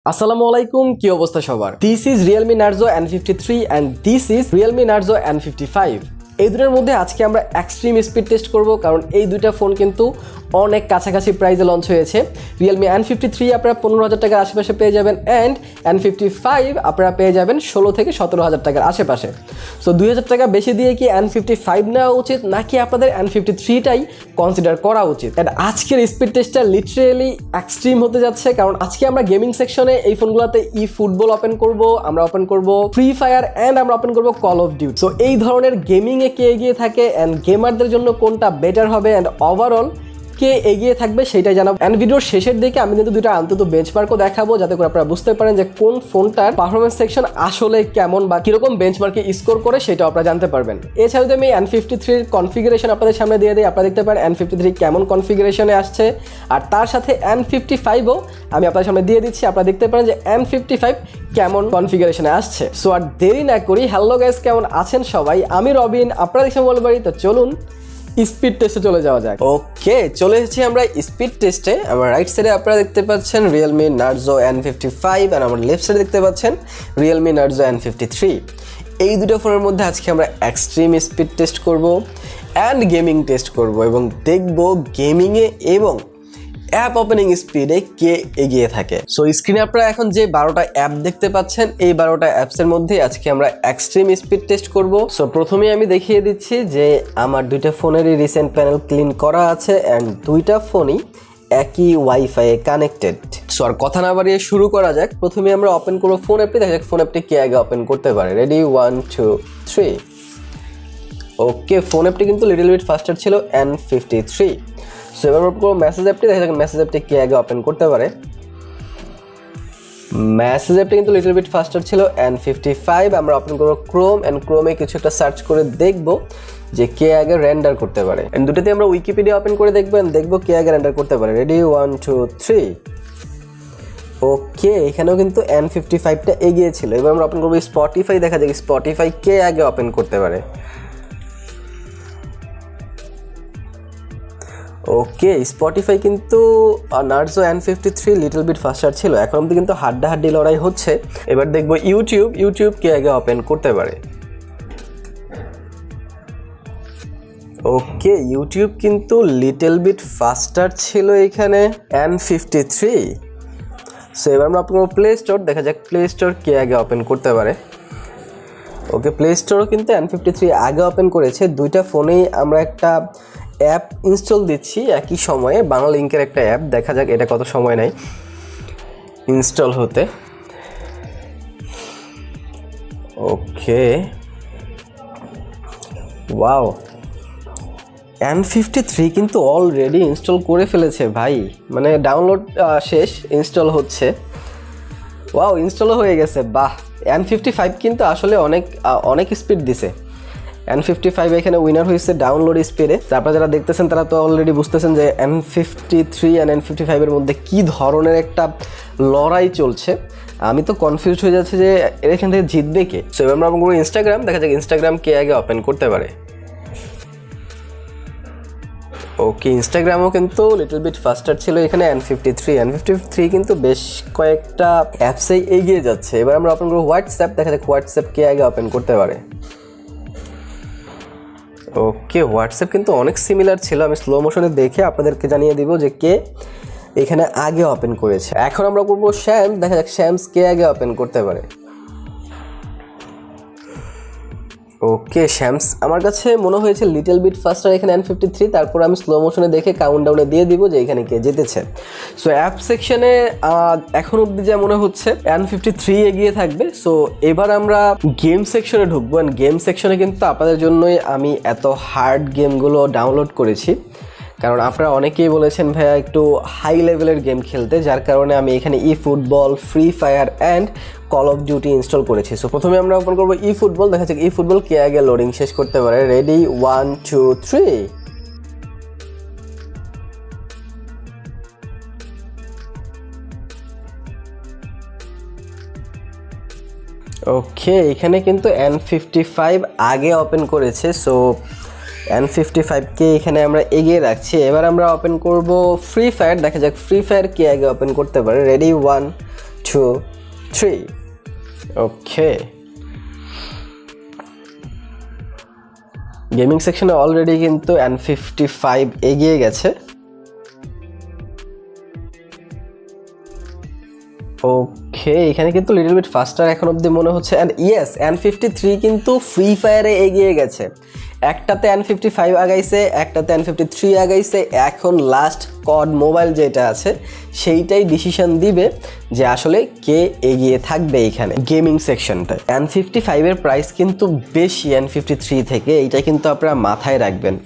Assalamu alaikum, কি অবস্থা সবার? This is Realme Narzo N53 and this is Realme Narzo N55. এই দুটোর মধ্যে আজকে আমরা এক্সট্রিম স্পিড টেস্ট করব কারণ এই দুটো ফোন কিন্তু অনেক কাছাকাছি প্রাইসে লঞ্চ হয়েছে। Realme N53 আপনারা 15000 টাকার আশেপাশে পেয়ে যাবেন and N55 আপনারা পেয়ে যাবেন 16 থেকে 17000 টাকার আশেপাশে। সো 2000 টাকা বেশি দিয়ে কি N55 নেওয়া উচিত নাকি আপনাদের N53 টাই কনসিডার করা উচিত? এন্ড আজকের স্পিড টেস্টটা লিটারালি এক্সট্রিম হতে যাচ্ছে কারণ আজকে আমরা গেমিং সেকশনে এই ফোনগুলোতে ফুটবল ওপেন করব, আমরা ওপেন করব ফ্রি ফায়ার এন্ড আমরা ওপেন করব কল অফ ডিউটি। সো এই ধরনের গেমিং এ কে এগিয়ে থাকে এন্ড গেমারদের জন্য কোনটা বেটার হবে এন্ড ওভারঅল কে এগিয়ে থাকবে সেটাই জানাবো। এন্ড ভিডিওর শেষের দিকে আমি কিন্তু দুটো অন্তত বেঞ্চমার্কও দেখাবো যাতে করে আপনারা বুঝতে পারেন যে কোন ফোনটার পারফরম্যান্স সেকশন আসলে কেমন বা কিরকম বেঞ্চমার্কে স্কোর করে সেটাও আপনারা জানতে পারবেন। এছাড়াও আমি N53 এর কনফিগারেশন আপনাদের সামনে দিয়ে দিই, আপনারা দেখতে পারেন N53 কেমন কনফিগারেশনে আসছে আর তার সাথে N55ও আমি আপনাদের সামনে দিয়ে দিচ্ছি, আপনারা দেখতে পারেন যে N55 কেমন কনফিগারেশনে আসছে। সো আর দেরি না করি, হ্যালো গাইস, কেমন আছেন সবাই? আমি রবিন, আপনারা দেখছেন বলবাড়ি। তো চলুন স্পিড টেস্টে চলে যাওয়া যাক। ওকে, চলে এসেছি আমরা স্পিড টেস্টে। আমার রাইট সাইডে আপনারা দেখতে পাচ্ছেন Realme Narzo N55 আর আমার লেফট সাইডে দেখতে পাচ্ছেন Realme Narzo N53। এই দুটো ফোনের মধ্যে আজকে আমরা এক্সট্রিম স্পিড টেস্ট করব অ্যান্ড গেমিং টেস্ট করব এবং দেখব গেমিংয়ে এবং অ্যাপ ওপেনিং স্পিডে কে এগিয়ে থাকে। সো স্ক্রিনে আপনারা এখন যে 12টা অ্যাপ দেখতে পাচ্ছেন এই 12টা অ্যাপসের মধ্যে আজকে আমরা এক্সট্রিম স্পিড টেস্ট করব। সো প্রথমেই আমি দেখিয়ে দিচ্ছি যে আমার দুইটা ফোনেরই রিসেন্ট প্যানেল ক্লিন করা আছে অ্যান্ড দুইটা ফোনই একই ওয়াইফাই এ কানেক্টেড। সো আর কথা না বাড়িয়ে শুরু করা যাক। প্রথমে আমরা ওপেন করব ফোন অ্যাপটি, দেখা যাক ফোন অ্যাপটি কে আগে ওপেন করতে পারে। রেডি, 1 2 3। ওকে, ফোন অ্যাপটি কিন্তু লিটল বিট ফাস্টার ছিল N53। সো এবার আমরা করব মেসেজ অ্যাপটি, দেখা যাক মেসেজ অ্যাপটি কে আগে ওপেন করতে পারে। মেসেজ অ্যাপটি কিন্তু লিটল বিট ফাস্টার ছিল N55। আমরা ওপেন করব ক্রোম এন্ড ক্রোমে কিছু একটা সার্চ করে দেখব যে কে আগে রেন্ডার করতে পারে। এন্ড দুটোতে আমরা উইকিপিডিয়া ওপেন করে দেখব এন্ড দেখব কে আগে রেন্ডার করতে পারে। রেডি, 1 2 3। ওকে, এখানেও কিন্তু N55টা এগিয়ে ছিল। এবার আমরা ওপেন করব স্পটিফাই, দেখা যাক স্পটিফাই কে আগে ওপেন করতে পারে। ওকে, স্পটিফাই কিন্তু Narzo N53 little bit faster ছিল। এখন অবধি কিন্তু হাড্ডাহাড্ডি লড়াই হচ্ছে। এবার দেখবো ইউটিউব কে আগে ওপেন করতে পারে। ওকে, ইউটিউব কিন্তু লিটল বিট ফাস্টার ছিল এখানে N53। সো এবার আমরা ওপেন করবো প্লে স্টোর, দেখা যাক প্লে স্টোর কে আগে ওপেন করতে পারে। ওকে, প্লে স্টোরও কিন্তু N53 আগে ওপেন করেছে। দুইটা ফোনেই আমরা একটা অ্যাপ ইনস্টল দিচ্ছি একই সময়ে, বাংলা লিঙ্কের একটা অ্যাপ। দেখা যাক এটা কত সময় নেয় ইনস্টল হতে। ওকে, ওয়াও, N53 কিন্তু অলরেডি ইনস্টল করে ফেলেছে ভাই, মানে ডাউনলোড শেষ, ইনস্টল হচ্ছে। ওয়াও, ইনস্টলও হয়ে গেছে, বাহ। N55 কিন্তু আসলে অনেক স্পিড দিছে। N55 এখানে উইনার হয়েছে ডাউনলোড স্পিডে। তারপরে যারা দেখতেছেন তারা তো অলরেডি বুঝতেছেন যে N53 and N55 এর মধ্যে কি ধরনের একটা লড়াই চলছে। আমি তো কনফিউজ হয়ে যাচ্ছে যে এখান থেকে জিতবে কে। সো এবার আমরা কোনো ইনস্টাগ্রাম, দেখা যাক ইনস্টাগ্রাম কে আগে ওপেন করতে পারে। ওকে, ইনস্টাগ্রামও কিন্তু লিটল বিট ফাস্টার ছিল এখানে N53 কিন্তু বেশ কয়েকটা অ্যাপসেই এগিয়ে যাচ্ছে। এবার আমরা ওপেন করবো হোয়াটসঅ্যাপ, দেখা যাক হোয়াটসঅ্যাপ কে আগে ওপেন করতে পারে। ওকে, হোয়াটসঅ্যাপ কিন্তু অনেক সিমিলার ছিল। আমি স্লো মোশনে দেখে আপনাদেরকে জানিয়ে দিব যে কে এখানে আগে ওপেন করেছে। এখন আমরা করবো শ্যামস, দেখা যাক শ্যামস কে আগে ওপেন করতে পারে। ওকে, শ্যামস আমার কাছে মনে হয়েছে লিটল বিট ফাস্টার এখানে N53। তারপর আমি স্লো মোশনে দেখে কাউন্টডাউনে দিয়ে দিব যে এখানে কে জিতেছে। সো অ্যাপ সেকশনে এখন অবধি যা মনে হচ্ছে N53 এগিয়ে থাকবে। সো এবার আমরা গেম সেকশনে ঢুকবো। অ্যান্ড গেম সেকশনে কিন্তু আপনাদের জন্যই আমি এত হার্ড গেমগুলো ডাউনলোড করেছি, কারণ আপনারা অনেকেই বলেছেন ভাইয়া একটু হাই লেভেলের গেম খেলতে, যার কারণে আমি এখানে football, free fire and call of duty install করেছি। সো প্রথমে আমরা ওপেন করবো ফুটবল, দেখা যাক ফুটবল কে আগে লোডিং শেষ করতে পারে। রেডি, 1 2 3। ওকে, এখানে কিন্তু N55 আগে ওপেন করেছে। সো N55 কে এখানে আমরা এগিয়ে রাখছি। এবার আমরা ওপেন করব ফ্রি ফায়ার, দেখা যাক ফ্রি ফায়ার কে আগে ওপেন করতে পারে। রেডি, 1 2 3 ওকে গেমিং সেকশনে অলরেডি কিন্তু N55 এগিয়ে গেছে ওকে এখানে কিন্তু লিটল বিট ফাস্টার এখন অবধি মনে হচ্ছে এন্ড ইয়েস N53 কিন্তু ফ্রি ফায়ারে এগিয়ে গেছে একটাতে N55 আগাইছে একটাতে N53 আগাইছে এখন লাস্ট কড মোবাইল যেটা আছে সেইটাই ডিসিশন দিবে যে আসলে কে এগিয়ে থাকবে এখানে গেমিং সেকশনটায় N55 এর প্রাইস কিন্তু বেশি N53 থেকে এইটা কিন্তু আপনারা মাথায় রাখবেন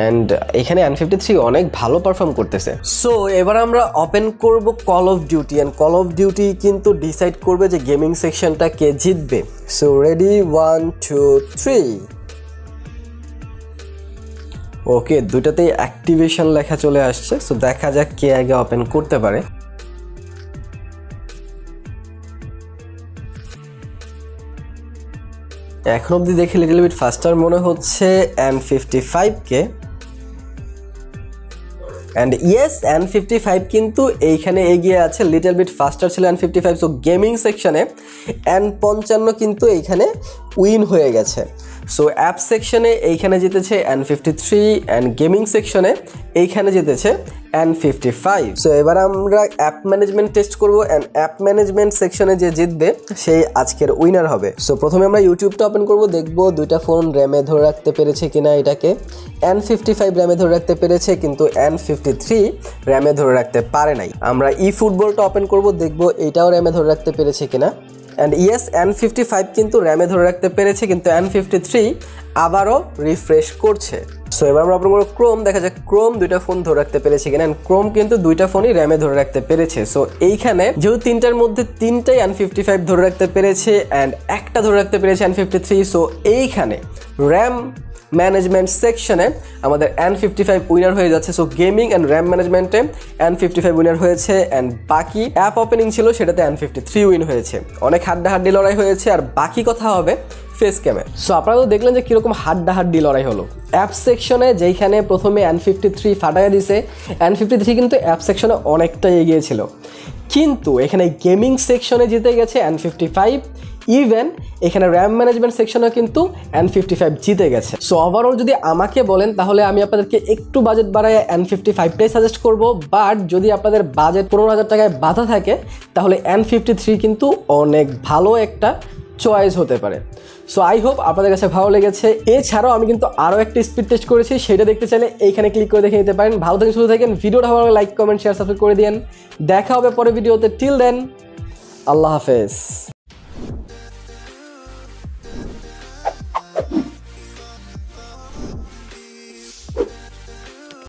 এন্ড এখানে N53 অনেক ভালো পারফর্ম করতেছে সো এবার আমরা ওপেন করব call of duty and call of duty কিন্তু ডিসাইড করবে যে গেমিং সেকশনটা কে জিতবে সো রেডি 1 2 3 ওকে দুইটাতেই অ্যাক্টিভেশন লেখা চলে আসছে সো দেখা যাক কে আগে ওপেন করতে পারে এখন অবধি দেখে লিটল বিট ফাস্টার মনে হচ্ছে N55 K and yes N55 কিন্তু এইখানে এগিয়ে আছে লিটল বিট ফাস্টার ছিল N55 সো গেমিং সেকশনে N55 কিন্তু এইখানে উইন হয়ে গেছে সো অ্যাপ সেকশনে এইখানে জিতেছে N53 এন্ড গেমিং সেকশনে এইখানে জিতেছে N55 সো এবার আমরা অ্যাপ ম্যানেজমেন্ট টেস্ট করব এন্ড অ্যাপ ম্যানেজমেন্ট সেকশনে যে জিতবে সেই আজকের উইনার হবে সো প্রথমে আমরা ইউটিউবটা ওপেন করব দেখব দুইটা ফোন র্যামে ধরে রাখতে পেরেছে কিনা এটাকে N55 র্যামে ধরে রাখতে পেরেছে কিন্তু N53 র্যামে ধরে রাখতে পারে নাই আমরা ই ফুটবলটা ওপেন করব দেখব এটাও র্যামে ধরে রাখতে পেরেছে কিনা এন্ড ইয়েস N55 কিন্তু র্যামে ধরে রাখতে পেরেছে কিন্তু N53 আবারও রিফ্রেশ করছে সো এবার আমরা ওপেন করব ক্রোম দেখা যাক ক্রোম দুইটা ফোন ধরে রাখতে পেরেছে কিনা এন্ড ক্রোম কিন্তু দুইটা ফোনই র্যামে ধরে রাখতে পেরেছে সো এইখানে যেহেতু তিনটার মধ্যে তিনটাই N55 ধরে রাখতে পেরেছে এন্ড একটা ধরে রাখতে পেরেছে N53 সো এইখানে র্যাম ম্যানেজমেন্ট সেকশনে আমাদের N55 উইনার হয়ে যাচ্ছে সো গেমিং এন্ড র্যাম ম্যানেজমেন্টে N55 উইনার হয়েছে এন্ড বাকি অ্যাপ ওপেনিং ছিল সেটাতে N53 উইন হয়েছে অনেক হাড্ডাহাড্ডি লড়াই হয়েছে আর বাকি কথা হবে ফেস ক্যামে সো আপনারা তো দেখলেন যে কিরকম হাড্ডাহাড্ডি লড়াই হলো অ্যাপ সেকশনে যেখানে প্রথমে N53 ফাটাইয়া দিছে N53 কিন্তু অ্যাপ সেকশনে অনেকটা এগিয়ে ছিল কিন্তু এখানে গেমিং সেকশনে জিতে গেছে N55 ইভেন এখানে র্যাম ম্যানেজমেন্ট সেকশনে কিন্তু N55 জিতে গেছে সো ওভারঅল যদি আমাকে বলেন তাহলে আমি আপনাদেরকে একটু বাজেট বাড়ায় N55টাই সাজেস্ট করব বাট যদি আপনাদের বাজেট 15,000 টাকায় বাধা থাকে তাহলে N53 কিন্তু অনেক ভালো একটা চয়েস হতে পারে সো আই হোপ আপনাদের কাছে ভালো লেগেছে এছাড়াও আমি কিন্তু আরও একটা স্পিড টেস্ট করেছি সেটা দেখতে চাইলে এইখানে ক্লিক করে দেখে নিতে পারেন ভালো থাকেন সুস্থ থাকেন ভিডিওটা ভালো লাগলে লাইক কমেন্ট শেয়ার সাবস্ক্রাইব করে দিন দেখা হবে পরের ভিডিওতে টিল দেন আল্লাহ হাফেজ